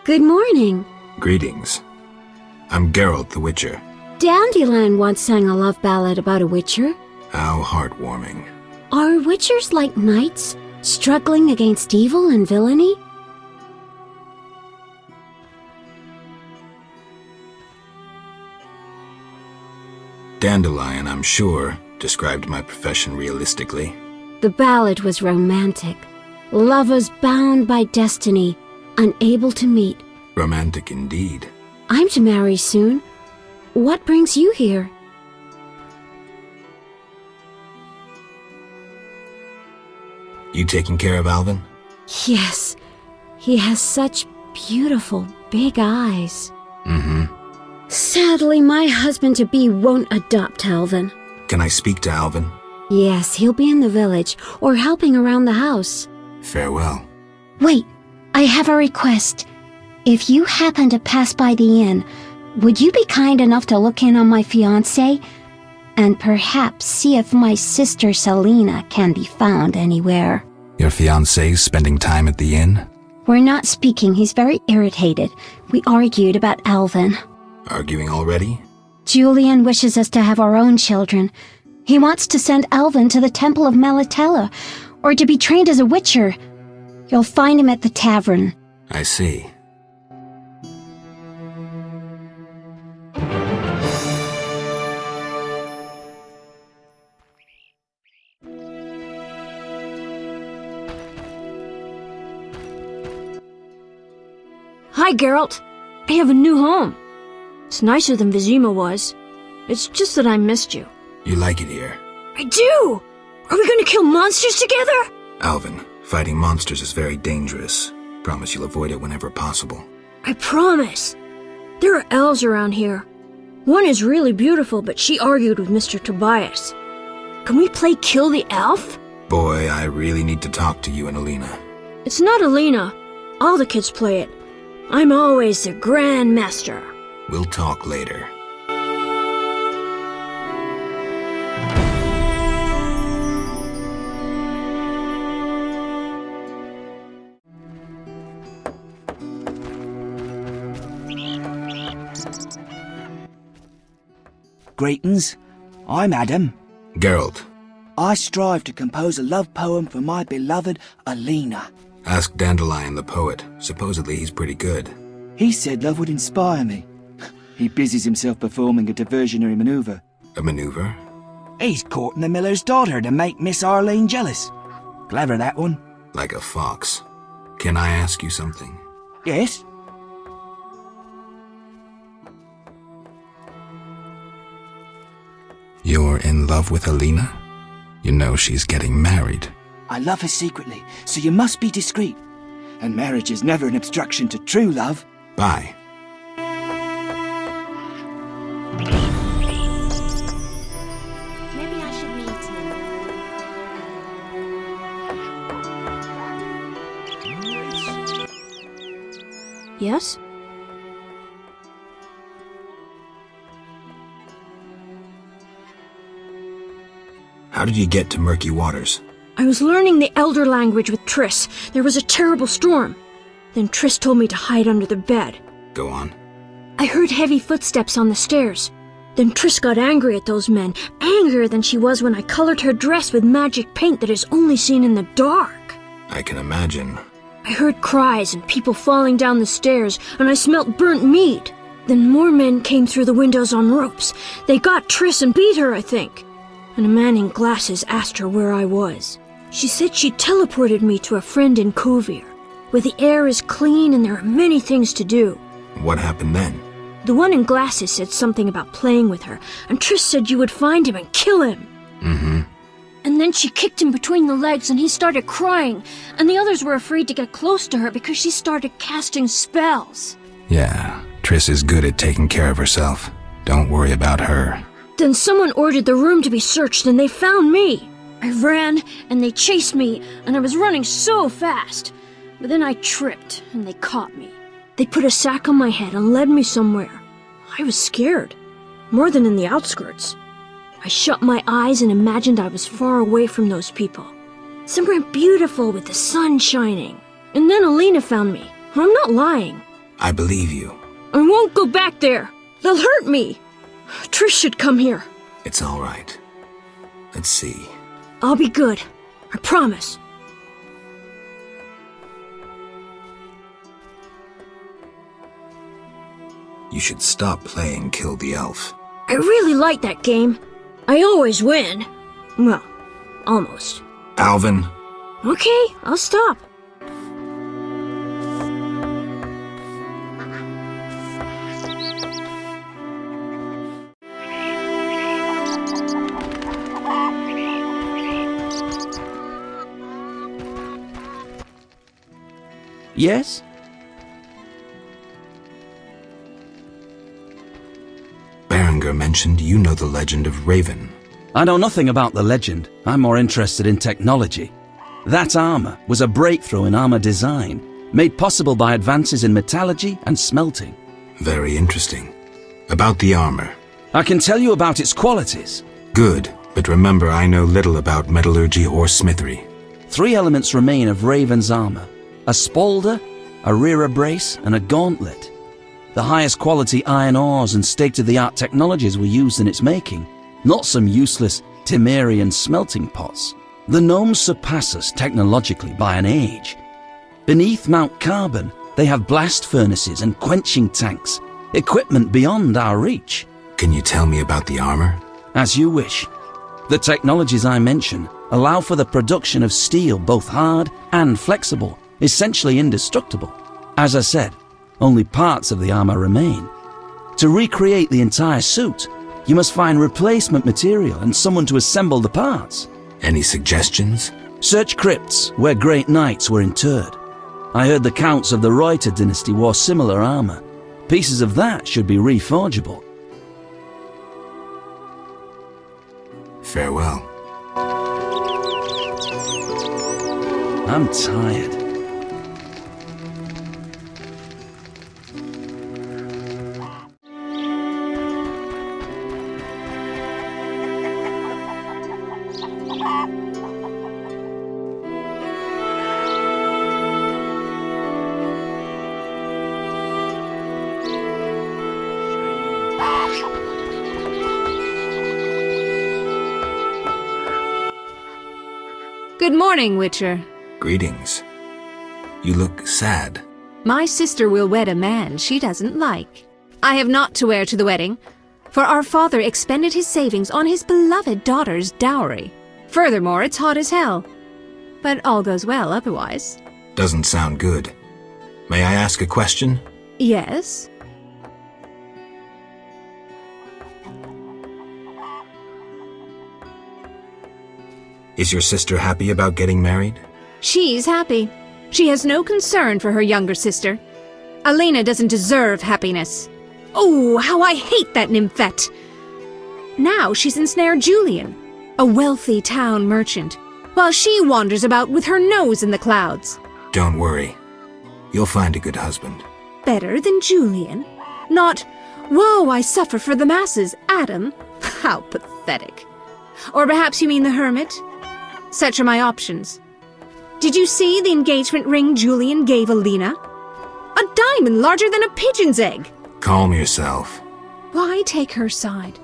Good morning. Greetings. I'm Geralt the Witcher. Dandelion once sang a love ballad about a witcher. How heartwarming. Are witchers like knights, struggling against evil and villainy? Dandelion, I'm sure, described my profession realistically. The ballad was romantic. Lovers bound by destiny, unable to meet. Romantic indeed. I'm to marry soon. What brings you here? You taking care of Alvin? Yes. He has such beautiful, big eyes. Sadly, my husband-to-be won't adopt Alvin. Can I speak to Alvin? Yes, he'll be in the village, or helping around the house. Farewell. Wait, I have a request. If you happen to pass by the inn, would you be kind enough to look in on my fiancé? And perhaps see if my sister Selena can be found anywhere. Your fiancé's spending time at the inn? We're not speaking. He's very irritated. We argued about Alvin. Arguing already? Julian wishes us to have our own children. He wants to send Alvin to the Temple of Melatella, or to be trained as a witcher. You'll find him at the tavern. I see. Hi, Geralt. I have a new home. It's nicer than Vizima was. It's just that I missed you. You like it here? I do! Are we gonna kill monsters together? Alvin, fighting monsters is very dangerous. Promise you'll avoid it whenever possible. I promise. There are elves around here. One is really beautiful, but she argued with Mr. Tobias. Can we play Kill the Elf? Boy, I really need to talk to you and Alina. It's not Alina. All the kids play it. I'm always the Grand Master. We'll talk later. Greetings. I'm Adam. Geralt, I strive to compose a love poem for my beloved Alina. ask Dandelion the poet. Supposedly he's pretty good. He said love would inspire me. He busies himself performing a diversionary maneuver. A maneuver? He's courting the miller's daughter to make Miss Arlene jealous. Clever, that one. Like a fox. Can I ask you something? Yes? You're in love with Alina? You know she's getting married. I love her secretly, so you must be discreet. And marriage is never an obstruction to true love. Bye. Maybe I should meet him. Yes? How did you get to Murky Waters? I was learning the Elder language with Triss. There was a terrible storm. Then Triss told me to hide under the bed. Go on. I heard heavy footsteps on the stairs. Then Triss got angry at those men, angrier than she was when I colored her dress with magic paint that is only seen in the dark. I can imagine. I heard cries and people falling down the stairs, and I smelt burnt meat. Then more men came through the windows on ropes. They got Triss and beat her, I think. And a man in glasses asked her where I was. She said she teleported me to a friend in Kovir, where the air is clean and there are many things to do. What happened then? The one in glasses said something about playing with her, and Triss said you would find him and kill him. And then she kicked him between the legs and he started crying, and the others were afraid to get close to her because she started casting spells. Yeah, Triss is good at taking care of herself. Don't worry about her. Then someone ordered the room to be searched and they found me. I ran and they chased me and I was running so fast. But then I tripped and they caught me. They put a sack on my head and led me somewhere. I was scared, more than in the outskirts. I shut my eyes and imagined I was far away from those people. Somewhere beautiful with the sun shining. And then Alina found me. I'm not lying. I believe you. I won't go back there. They'll hurt me. Trish should come here. It's all right. Let's see. I'll be good. I promise. You should stop playing Kill the Elf. I really like that game. I always win. Well, almost. Alvin, Okay, I'll stop. Yes? Berenger mentioned you know the legend of Raven. I know nothing about the legend. I'm more interested in technology. That armor was a breakthrough in armor design, made possible by advances in metallurgy and smelting. Very interesting. About the armor. I can tell you about its qualities. Good, but remember I know little about metallurgy or smithery. 3 elements remain of Raven's armor: a spalder, a rear brace, and a gauntlet. The highest quality iron ores and state-of-the-art technologies were used in its making, not some useless Temerian smelting pots. The gnomes surpass us technologically by an age. Beneath Mount Carbon, they have blast furnaces and quenching tanks, equipment beyond our reach. Can you tell me about the armor? As you wish. The technologies I mention allow for the production of steel both hard and flexible, essentially indestructible. As I said, only parts of the armor remain. To recreate the entire suit, you must find replacement material and someone to assemble the parts. Any suggestions? Search crypts where great knights were interred. I heard the counts of the Reuter dynasty wore similar armor. Pieces of that should be reforgeable. Farewell. I'm tired. Good morning, Witcher. Greetings. You look sad. My sister will wed a man she doesn't like. I have naught to wear to the wedding, for our father expended his savings on his beloved daughter's dowry. Furthermore, it's hot as hell. But all goes well otherwise. Doesn't sound good. May I ask a question? Yes? Is your sister happy about getting married? She's happy. She has no concern for her younger sister. Elena doesn't deserve happiness. Oh, how I hate that nymphette! Now she's ensnared Julian, a wealthy town merchant, while she wanders about with her nose in the clouds. Don't worry. You'll find a good husband. Better than Julian? Not, woe, I suffer for the masses, Adam. How pathetic. Or perhaps you mean the hermit? Such are my options. Did you see the engagement ring Julian gave Alina? A diamond larger than a pigeon's egg. Calm yourself. Why take her side?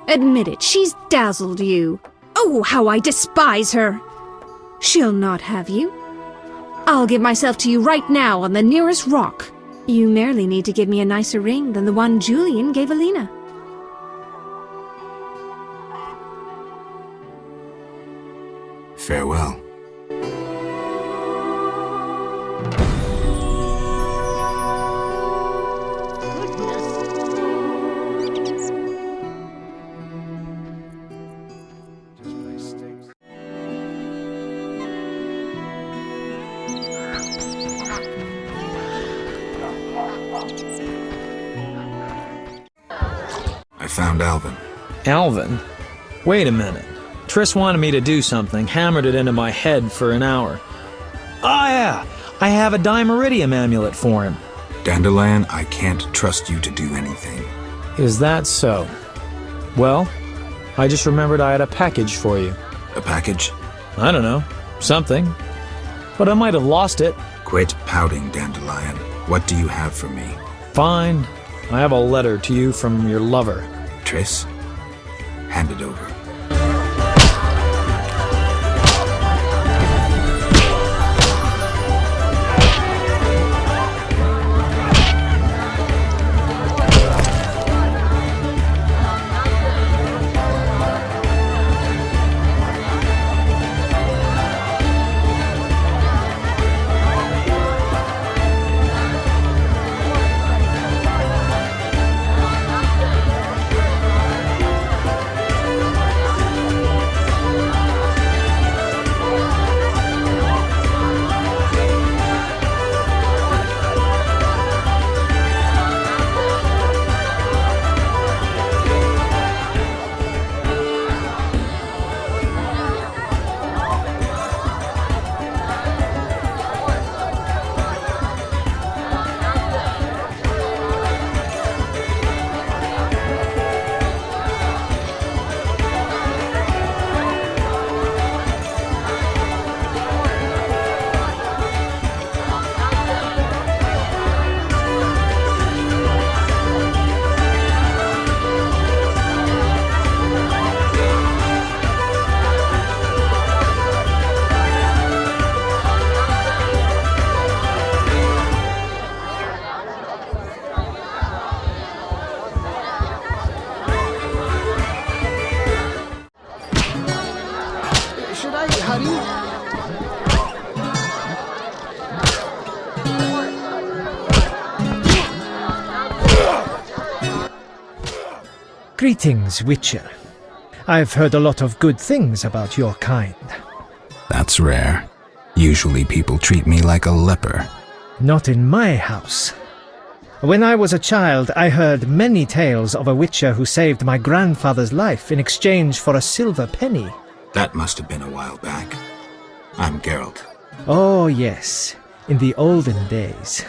Admit it, she's dazzled you. Oh, how I despise her. She'll not have you. I'll give myself to you right now on the nearest rock. You merely need to give me a nicer ring than the one Julian gave Alina. Farewell. I found Alvin. Alvin? Wait a minute. Triss wanted me to do something, hammered it into my head for an hour. Oh yeah, I have a Dimeridium amulet for him. Dandelion, I can't trust you to do anything. Is that so? Well, I just remembered I had a package for you. A package? I don't know, something. But I might have lost it. Quit pouting, Dandelion. What do you have for me? Fine. I have a letter to you from your lover. Triss? Hand it over. Greetings, Witcher. I've heard a lot of good things about your kind. That's rare. Usually people treat me like a leper. Not in my house. When I was a child, I heard many tales of a Witcher who saved my grandfather's life in exchange for a silver penny. That must have been a while back. I'm Geralt. Oh, yes, in the olden days.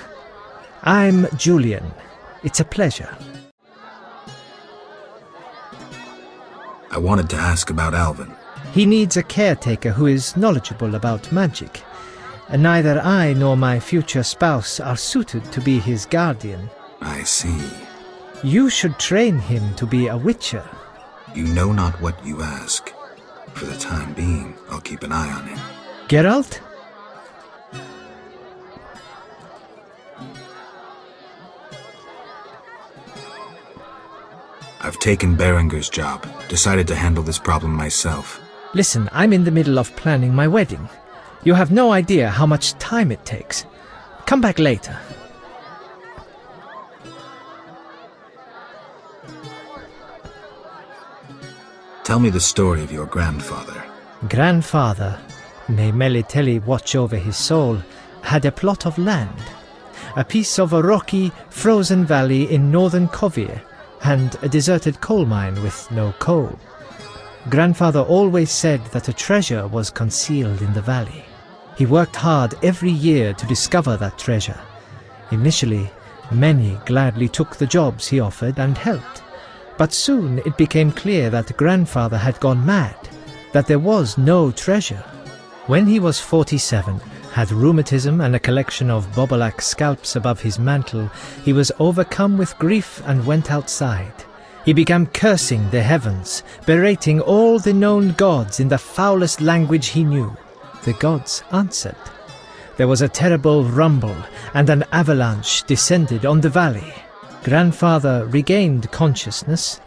I'm Julian. It's a pleasure. I wanted to ask about Alvin. He needs a caretaker who is knowledgeable about magic. And neither I nor my future spouse are suited to be his guardian. I see. You should train him to be a Witcher. You know not what you ask. For the time being, I'll keep an eye on him. Geralt? I've taken Berenger's job. Decided to handle this problem myself. Listen, I'm in the middle of planning my wedding. You have no idea how much time it takes. Come back later. Tell me the story of your grandfather. Grandfather, may Melitele watch over his soul, had a plot of land. A piece of a rocky, frozen valley in northern Kovir, and a deserted coal mine with no coal. Grandfather always said that a treasure was concealed in the valley. He worked hard every year to discover that treasure. Initially, many gladly took the jobs he offered and helped. But soon it became clear that Grandfather had gone mad, that there was no treasure. When he was 47, had rheumatism and a collection of Bobolak scalps above his mantle, he was overcome with grief and went outside. He began cursing the heavens, berating all the known gods in the foulest language he knew. The gods answered. There was a terrible rumble, and an avalanche descended on the valley. Grandfather regained consciousness,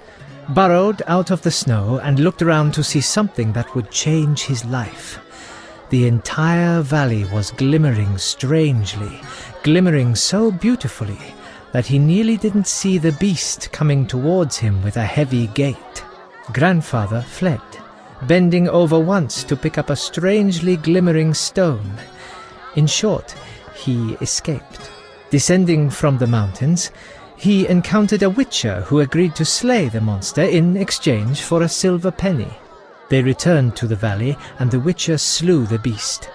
burrowed out of the snow, and looked around to see something that would change his life. The entire valley was glimmering strangely, glimmering so beautifully that he nearly didn't see the beast coming towards him with a heavy gait. Grandfather fled, bending over once to pick up a strangely glimmering stone. In short, he escaped. Descending from the mountains, he encountered a Witcher who agreed to slay the monster in exchange for a silver penny. They returned to the valley, and the Witcher slew the beast.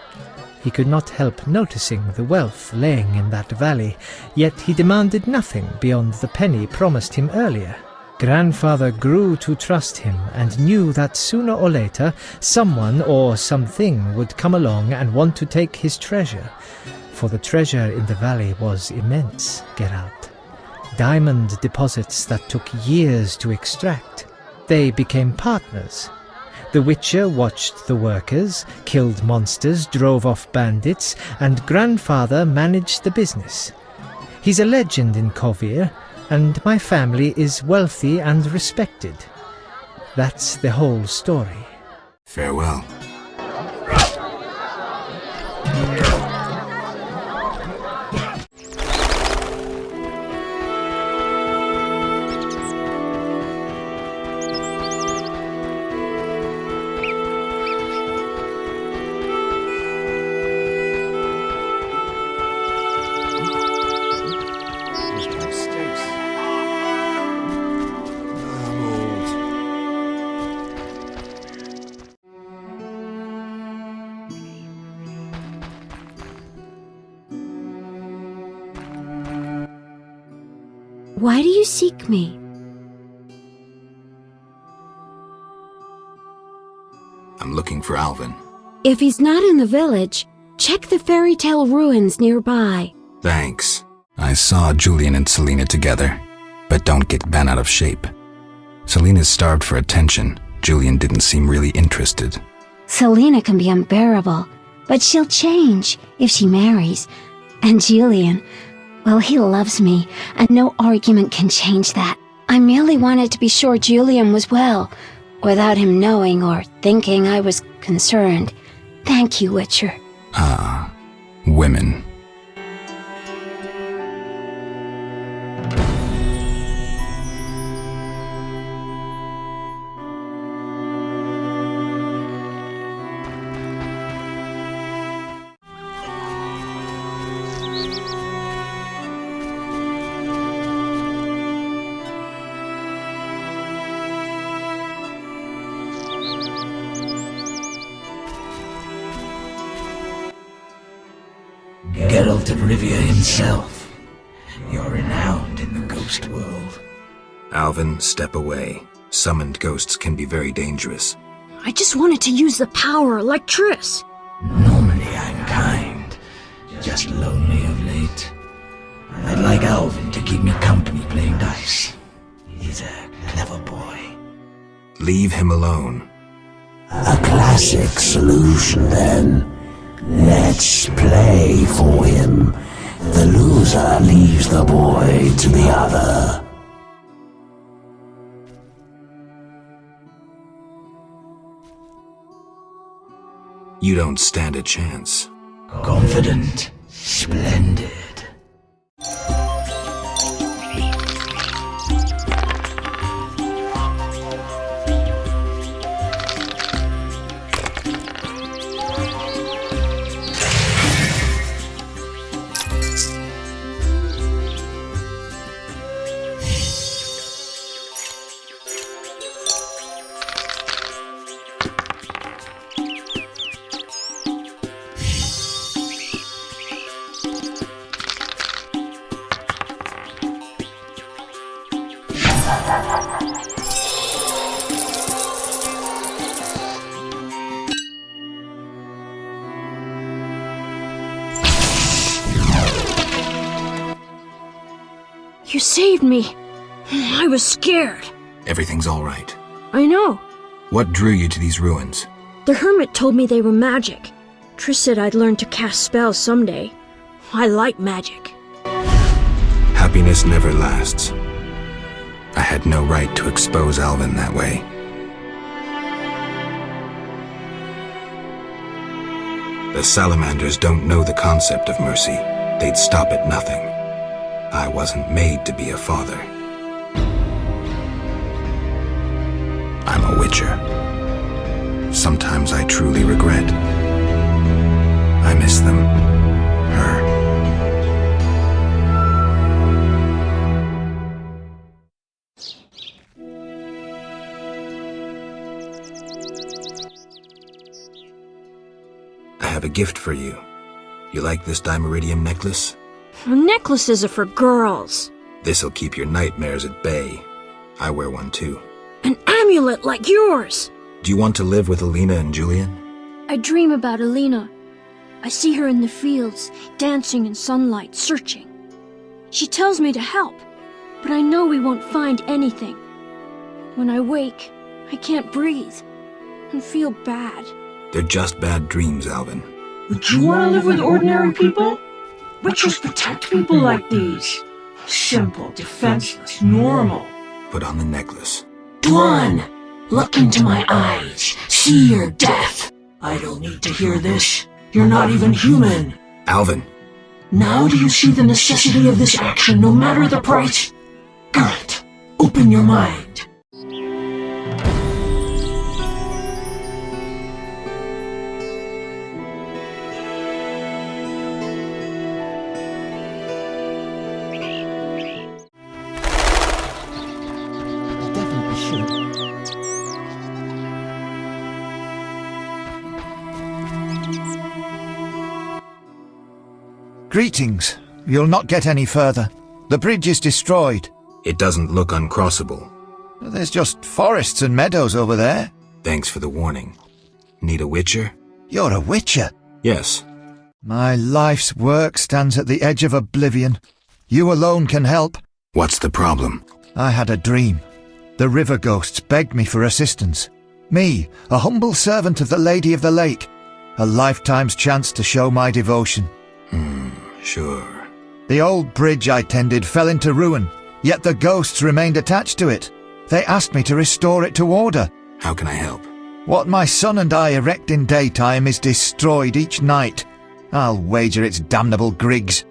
He could not help noticing the wealth laying in that valley, yet he demanded nothing beyond the penny promised him earlier. Grandfather grew to trust him and knew that sooner or later someone or something would come along and want to take his treasure. For the treasure in the valley was immense, Geralt. Diamond deposits that took years to extract. They became partners. The Witcher watched the workers, killed monsters, drove off bandits, and grandfather managed the business. He's a legend in Kovir, and my family is wealthy and respected. That's the whole story. Farewell. Why do you seek me? I'm looking for Alvin. If he's not in the village, check the fairy tale ruins nearby. Thanks. I saw Julian and Selena together, but don't get bent out of shape. Selena's starved for attention. Julian didn't seem really interested. Selena can be unbearable, but she'll change if she marries. And Julian, well, he loves me, and no argument can change that. I merely wanted to be sure Julian was well, without him knowing or thinking I was concerned. Thank you, Witcher. Ah, women. Geralt of Rivia himself. You're renowned in the ghost world. Alvin, step away. Summoned ghosts can be very dangerous. I just wanted to use the power like Triss. Normally I'm kind, just lonely of late. I'd like Alvin to keep me company playing dice. He's a clever boy. Leave him alone. A classic solution, then. Let's play for him. The loser leaves the boy to the other. You don't stand a chance. Confident, splendid. You saved me. I was scared. Everything's all right. I know. What drew you to these ruins? The hermit told me they were magic. Triss said I'd learn to cast spells someday. I like magic. Happiness never lasts. I had no right to expose Alvin that way. The salamanders don't know the concept of mercy. They'd stop at nothing. I wasn't made to be a father. I'm a witcher. Sometimes I truly regret. I miss them. Her. I have a gift for you. You like this dimeridium necklace? Necklaces are for girls. This'll keep your nightmares at bay. I wear one too. An amulet like yours. Do you want to live with Alina and Julian? I dream about Alina. I see her in the fields, dancing in sunlight, searching. She tells me to help, but I know we won't find anything. When I wake, I can't breathe and feel bad. They're just bad dreams, Alvin. Would you want to live with ordinary people? Witches protect people like these. Simple, defenseless, normal. Put on the necklace. Dwan, look into my eyes. See your death. I don't need to hear this. You're not even human. Alvin! Now do you see the necessity of this action, no matter the price? Geralt, open your mind. Greetings. You'll not get any further. The bridge is destroyed. It doesn't look uncrossable. There's just forests and meadows over there. Thanks for the warning. Need a witcher? You're a witcher? Yes. My life's work stands at the edge of oblivion. You alone can help. What's the problem? I had a dream. The river ghosts begged me for assistance. Me, a humble servant of the Lady of the Lake. A lifetime's chance to show my devotion. Sure. The old bridge I tended fell into ruin, yet the ghosts remained attached to it. They asked me to restore it to order. How can I help? What my son and I erect in daytime is destroyed each night. I'll wager it's damnable Griggs.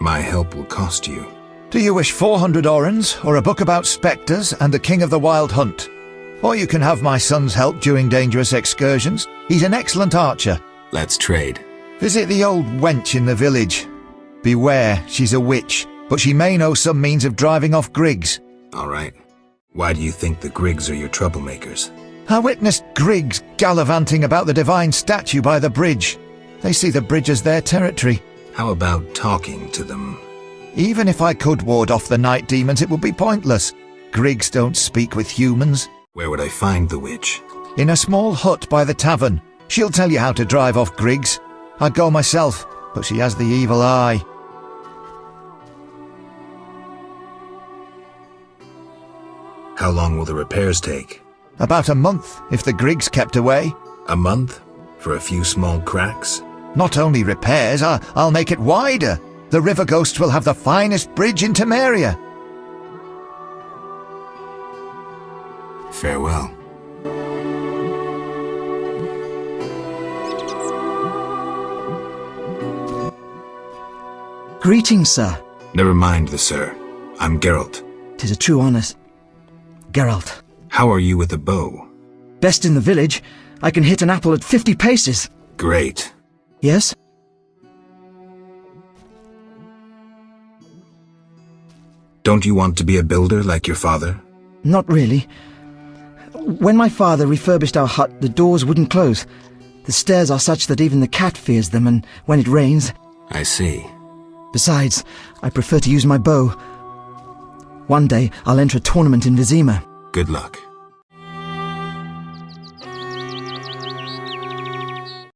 My help will cost you. Do you wish 400 orens, or a book about spectres and the king of the wild hunt? Or you can have my son's help during dangerous excursions. He's an excellent archer. Let's trade. Visit the old wench in the village. Beware, she's a witch, but she may know some means of driving off Griggs. All right. Why do you think the Griggs are your troublemakers? I witnessed Griggs gallivanting about the divine statue by the bridge. They see the bridge as their territory. How about talking to them? Even if I could ward off the night demons, it would be pointless. Griggs don't speak with humans. Where would I find the witch? In a small hut by the tavern. She'll tell you how to drive off Griggs. I'd go myself, but she has the evil eye. How long will the repairs take? About a month, if the Griggs kept away. A month? For a few small cracks? Not only repairs, I'll make it wider. The river ghosts will have the finest bridge in Temeria. Farewell. Greetings, sir. Never mind the sir. I'm Geralt. 'Tis a true honour. Geralt. How are you with a bow? Best in the village. I can hit an apple at 50 paces. Great. Yes? Don't you want to be a builder like your father? Not really. When my father refurbished our hut, the doors wouldn't close. The stairs are such that even the cat fears them, and when it rains... I see. Besides, I prefer to use my bow. One day, I'll enter a tournament in Vizima. Good luck.